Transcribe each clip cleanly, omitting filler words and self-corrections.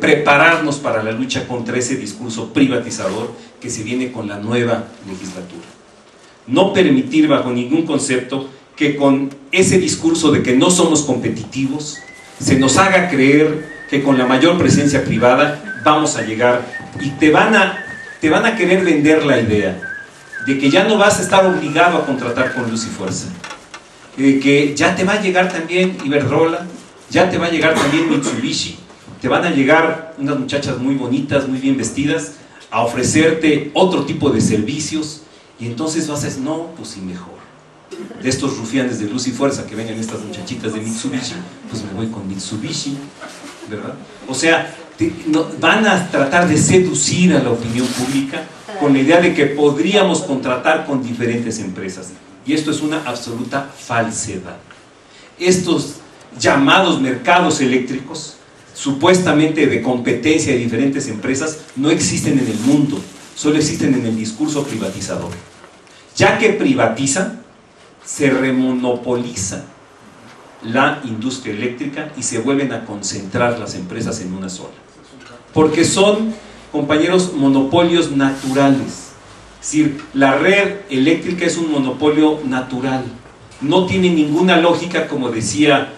prepararnos para la lucha contra ese discurso privatizador que se viene con la nueva legislatura. No permitir bajo ningún concepto que con ese discurso de que no somos competitivos se nos haga creer que con la mayor presencia privada vamos a llegar, y te van a querer vender la idea de que ya no vas a estar obligado a contratar con luz y fuerza, que ya te va a llegar también Iberdrola, ya te va a llegar también Mitsubishi, te van a llegar unas muchachas muy bonitas, muy bien vestidas, a ofrecerte otro tipo de servicios, y entonces vas a decir, no, pues sí, mejor. De estos rufianes de luz y fuerza que vengan estas muchachitas de Mitsubishi, pues me voy con Mitsubishi, ¿verdad? O sea, van a tratar de seducir a la opinión pública con la idea de que podríamos contratar con diferentes empresas, y esto es una absoluta falsedad. Estos llamados mercados eléctricos, supuestamente de competencia de diferentes empresas, no existen en el mundo, solo existen en el discurso privatizador. Ya que privatizan, se remonopoliza la industria eléctrica y se vuelven a concentrar las empresas en una sola. Porque son, compañeros, monopolios naturales. Es decir, la red eléctrica es un monopolio natural. No tiene ninguna lógica, como decía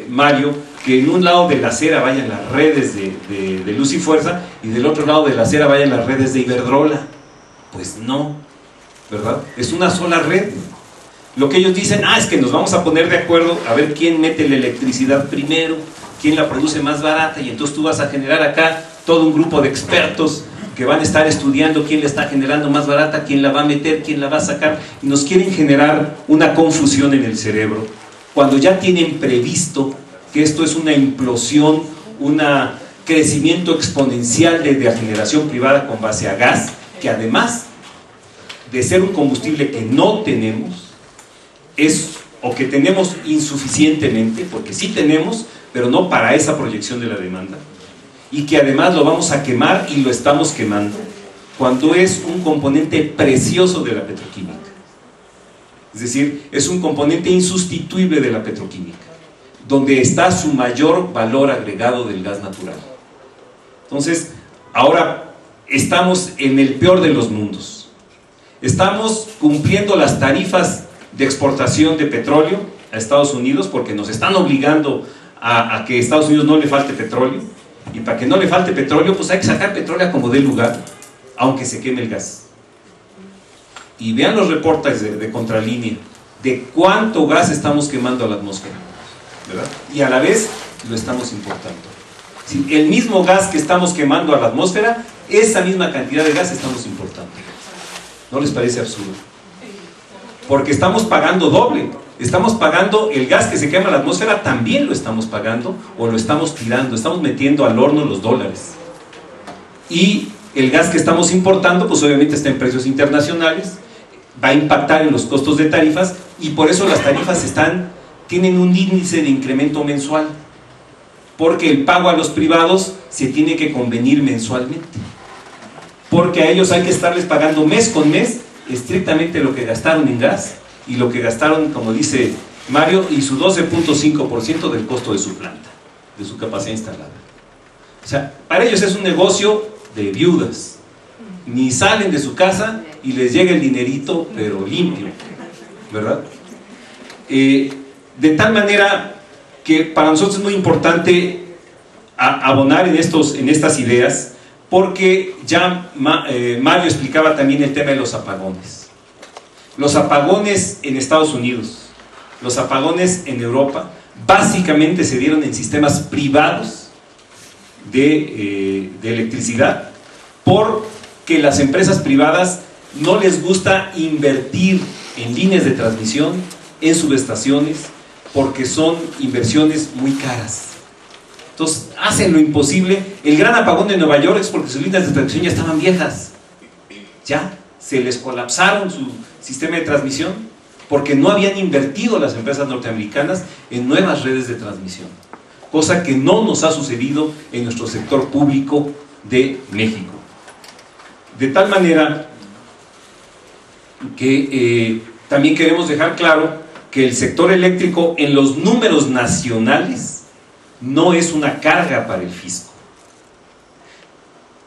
Mario, que en un lado de la acera vayan las redes de luz y fuerza y del otro lado de la acera vayan las redes de Iberdrola. Pues no, ¿verdad? Es una sola red. Lo que ellos dicen, es que nos vamos a poner de acuerdo a ver quién mete la electricidad primero, quién la produce más barata, y entonces tú vas a generar acá todo un grupo de expertos que van a estar estudiando quién la está generando más barata, quién la va a meter, quién la va a sacar, y nos quieren generar una confusión en el cerebro, cuando ya tienen previsto que esto es una implosión, un crecimiento exponencial de la generación privada con base a gas, que además de ser un combustible que no tenemos, o que tenemos insuficientemente, porque sí tenemos, pero no para esa proyección de la demanda, y que además lo vamos a quemar, y lo estamos quemando, cuando es un componente precioso de la petroquímica. Es decir, es un componente insustituible de la petroquímica, donde está su mayor valor agregado del gas natural. Entonces, ahora estamos en el peor de los mundos. Estamos cumpliendo las tarifas de exportación de petróleo a Estados Unidos, porque nos están obligando a que a Estados Unidos no le falte petróleo, y para que no le falte petróleo, pues hay que sacar petróleo a como dé lugar, aunque se queme el gas. Y vean los reportes de Contralínea, de cuánto gas estamos quemando a la atmósfera, ¿verdad? Y a la vez lo estamos importando. Sí, el mismo gas que estamos quemando a la atmósfera, esa misma cantidad de gas estamos importando. ¿No les parece absurdo? Porque estamos pagando doble. Estamos pagando el gas que se quema en la atmósfera, también lo estamos pagando, o lo estamos tirando, estamos metiendo al horno los dólares. Y el gas que estamos importando, pues obviamente está en precios internacionales, va a impactar en los costos de tarifas, y por eso las tarifas tienen un índice de incremento mensual, porque el pago a los privados se tiene que convenir mensualmente, porque a ellos hay que estarles pagando mes con mes estrictamente lo que gastaron en gas, y lo que gastaron, como dice Mario, y su 12.5% del costo de su planta, de su capacidad instalada. O sea, para ellos es un negocio de viudas. Ni salen de su casa y les llega el dinerito, pero limpio, ¿verdad? De tal manera que para nosotros es muy importante abonar en estas ideas, porque ya Mario explicaba también el tema de los apagones. Los apagones en Estados Unidos, los apagones en Europa, básicamente se dieron en sistemas privados de electricidad, porque las empresas privadas no les gusta invertir en líneas de transmisión, en subestaciones, porque son inversiones muy caras. Entonces hacen lo imposible. El gran apagón de Nueva York es porque sus líneas de transmisión ya estaban viejas, ya se les colapsaron su sistema de transmisión, porque no habían invertido las empresas norteamericanas en nuevas redes de transmisión, cosa que no nos ha sucedido en nuestro sector público de México. De tal manera que también queremos dejar claro que el sector eléctrico en los números nacionales no es una carga para el fisco.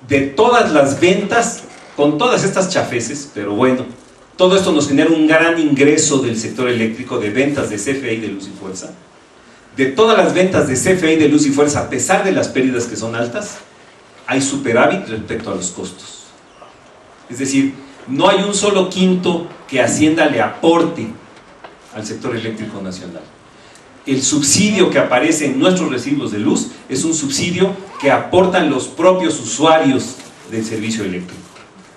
de todas las ventas, con todas estas chafeces, pero bueno, todo esto nos genera un gran ingreso del sector eléctrico de ventas de CFE y de Luz y Fuerza. De todas las ventas de CFE y de Luz y Fuerza, a pesar de las pérdidas que son altas, hay superávit respecto a los costos. Es decir, no hay un solo quinto que Hacienda le aporte al sector eléctrico nacional. El subsidio que aparece en nuestros recibos de luz es un subsidio que aportan los propios usuarios del servicio eléctrico.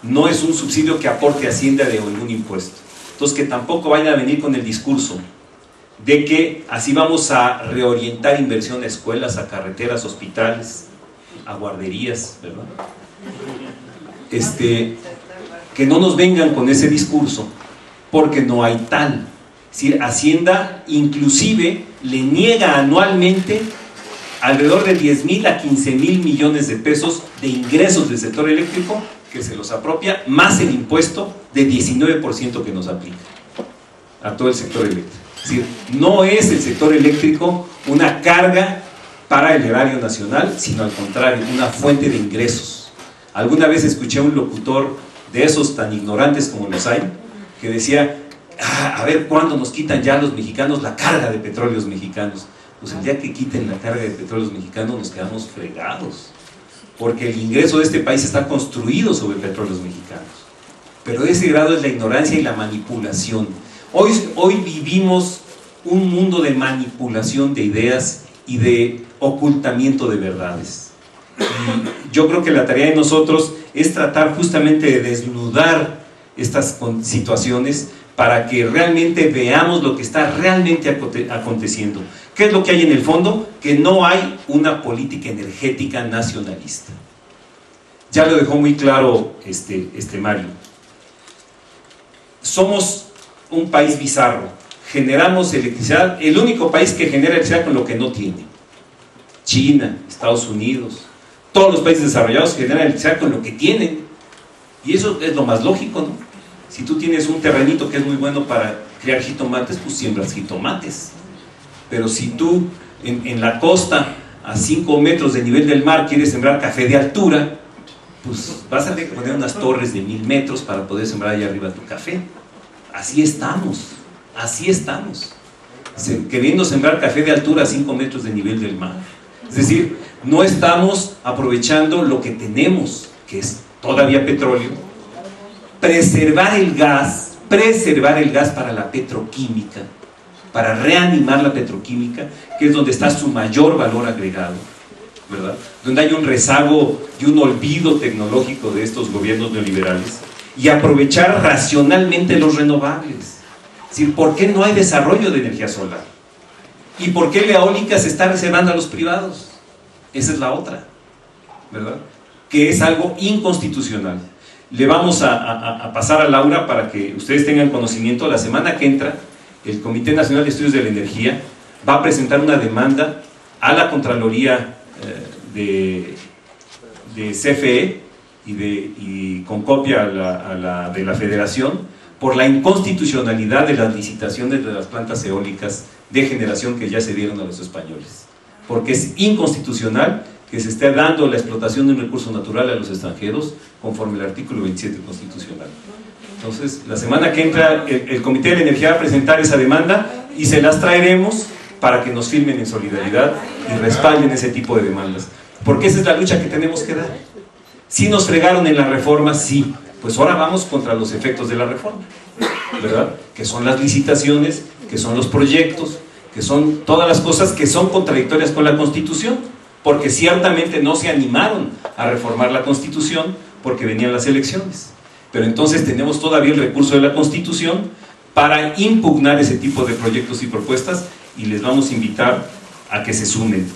No es un subsidio que aporte Hacienda de algún impuesto. Entonces, que tampoco vayan a venir con el discurso de que así vamos a reorientar inversión a escuelas, a carreteras, hospitales, a guarderías, ¿verdad? Que no nos vengan con ese discurso, porque no hay tal. Es decir, Hacienda inclusive le niega anualmente alrededor de 10,000 a 15,000 millones de pesos de ingresos del sector eléctrico que se los apropia, más el impuesto de 19% que nos aplica a todo el sector eléctrico. Es decir, no es el sector eléctrico una carga para el erario nacional, sino al contrario, una fuente de ingresos. Alguna vez escuché a un locutor de esos tan ignorantes como los hay, que decía, a ver cuándo nos quitan ya los mexicanos la carga de petróleos mexicanos. Pues el día que quiten la carga de petróleos mexicanos nos quedamos fregados, porque el ingreso de este país está construido sobre petróleos mexicanos. Pero de ese grado es la ignorancia y la manipulación. Hoy vivimos un mundo de manipulación de ideas y de ocultamiento de verdades. Y yo creo que la tarea de nosotros es tratar justamente de desnudar estas situaciones para que realmente veamos lo que está realmente aconteciendo. ¿Qué es lo que hay en el fondo? Que no hay una política energética nacionalista. Ya lo dejó muy claro Mario. Somos un país bizarro, generamos electricidad, el único país que genera electricidad con lo que no tiene. China, Estados Unidos, todos los países desarrollados generan electricidad con lo que tienen, y eso es lo más lógico, ¿no? Si tú tienes un terrenito que es muy bueno para criar jitomates, pues siembras jitomates. Pero si tú en la costa, a 5 metros de nivel del mar, quieres sembrar café de altura, pues vas a tener que poner unas torres de 1000 metros para poder sembrar allá arriba tu café. Así estamos, queriendo sembrar café de altura a 5 metros de nivel del mar. Es decir, no estamos aprovechando lo que tenemos, que es todavía petróleo, preservar el gas para la petroquímica, para reanimar la petroquímica, que es donde está su mayor valor agregado, ¿verdad? Donde hay un rezago y un olvido tecnológico de estos gobiernos neoliberales, y aprovechar racionalmente los renovables. Es decir, ¿por qué no hay desarrollo de energía solar? ¿Y por qué la eólica se está reservando a los privados? Esa es la otra, ¿verdad? Que es algo inconstitucional. Le vamos a pasar a Laura para que ustedes tengan conocimiento. La semana que entra, el Comité Nacional de Estudios de la Energía va a presentar una demanda a la Contraloría de CFE y con copia de la Federación por la inconstitucionalidad de las licitaciones de las plantas eólicas de generación que ya se dieron a los españoles, porque es inconstitucional que se esté dando la explotación de un recurso natural a los extranjeros conforme el artículo 27 constitucional. Entonces, la semana que entra el Comité de la Energía va a presentar esa demanda y se las traeremos para que nos firmen en solidaridad y respalden ese tipo de demandas, porque esa es la lucha que tenemos que dar. Si nos fregaron en la reforma, sí, pues ahora vamos contra los efectos de la reforma, ¿verdad? Que son las licitaciones, que son los proyectos, que son todas las cosas que son contradictorias con la Constitución, porque ciertamente no se animaron a reformar la Constitución porque venían las elecciones. Pero entonces tenemos todavía el recurso de la Constitución para impugnar ese tipo de proyectos y propuestas, y les vamos a invitar a que se sumen.